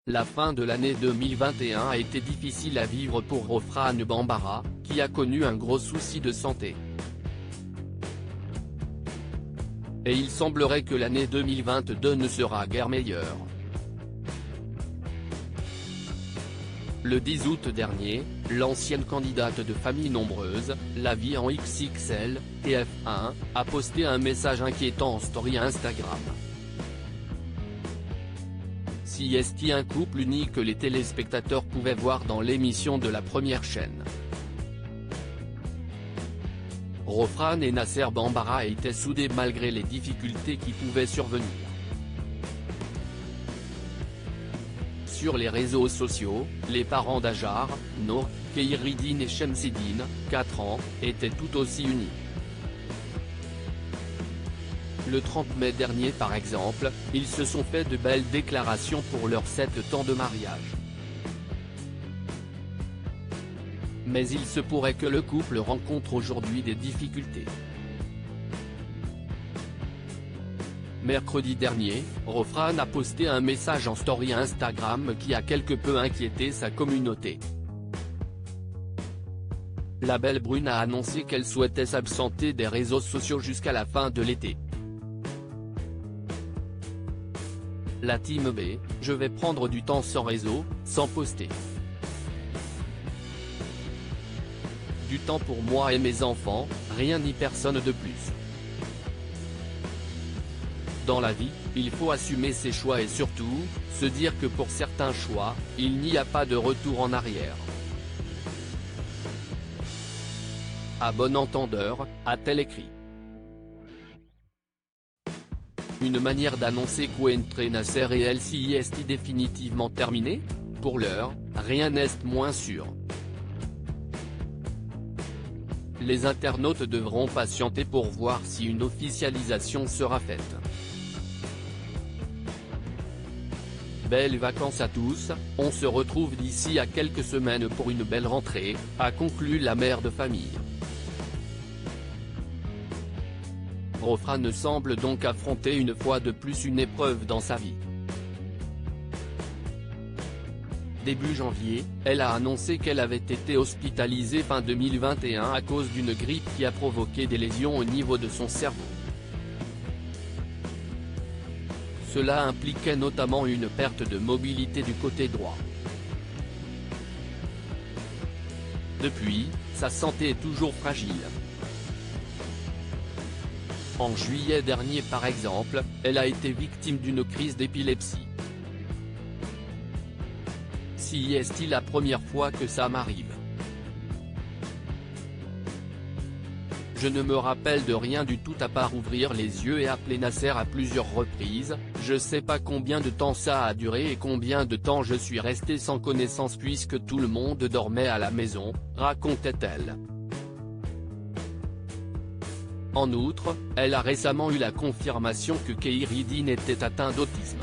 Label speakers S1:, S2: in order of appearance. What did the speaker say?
S1: La fin de l'année 2021 a été difficile à vivre pour Rofrane Bambara, qui a connu un gros souci de santé. Et il semblerait que l'année 2022 ne sera guère meilleure. Le 10 août dernier, l'ancienne candidate de Famille Nombreuse, La Vie en XXL, TF1, a posté un message inquiétant en story Instagram. Si est un couple uni que les téléspectateurs pouvaient voir dans l'émission de la première chaîne. Rofrane et Nasser Bambara étaient soudés malgré les difficultés qui pouvaient survenir. Sur les réseaux sociaux, les parents d'Ajar, Nour, Kheiridine et Chemsidine, 4 ans, étaient tout aussi unis. Le 30 mai dernier par exemple, ils se sont fait de belles déclarations pour leurs 7 ans de mariage. Mais il se pourrait que le couple rencontre aujourd'hui des difficultés. Mercredi dernier, Rofrane a posté un message en story Instagram qui a quelque peu inquiété sa communauté. La belle brune a annoncé qu'elle souhaitait s'absenter des réseaux sociaux jusqu'à la fin de l'été. La team B, je vais prendre du temps sans réseau, sans poster. Du temps pour moi et mes enfants, rien ni personne de plus. Dans la vie, il faut assumer ses choix et surtout, se dire que pour certains choix, il n'y a pas de retour en arrière. À bon entendeur, a-t-elle écrit. Une manière d'annoncer qu'entre Nasser et LCI est définitivement terminée? Pour l'heure, rien n'est moins sûr. Les internautes devront patienter pour voir si une officialisation sera faite. Belles vacances à tous, on se retrouve d'ici à quelques semaines pour une belle rentrée, a conclu la mère de famille. Rofrane semble donc affronter une fois de plus une épreuve dans sa vie. Début janvier, elle a annoncé qu'elle avait été hospitalisée fin 2021 à cause d'une grippe qui a provoqué des lésions au niveau de son cerveau. Cela impliquait notamment une perte de mobilité du côté droit. Depuis, sa santé est toujours fragile. En juillet dernier par exemple, elle a été victime d'une crise d'épilepsie. Si est-il la première fois que ça m'arrive? Je ne me rappelle de rien du tout à part ouvrir les yeux et appeler Nasser à plusieurs reprises, je sais pas combien de temps ça a duré et combien de temps je suis resté sans connaissance puisque tout le monde dormait à la maison, racontait-elle. En outre, elle a récemment eu la confirmation que Kheiridine était atteint d'autisme.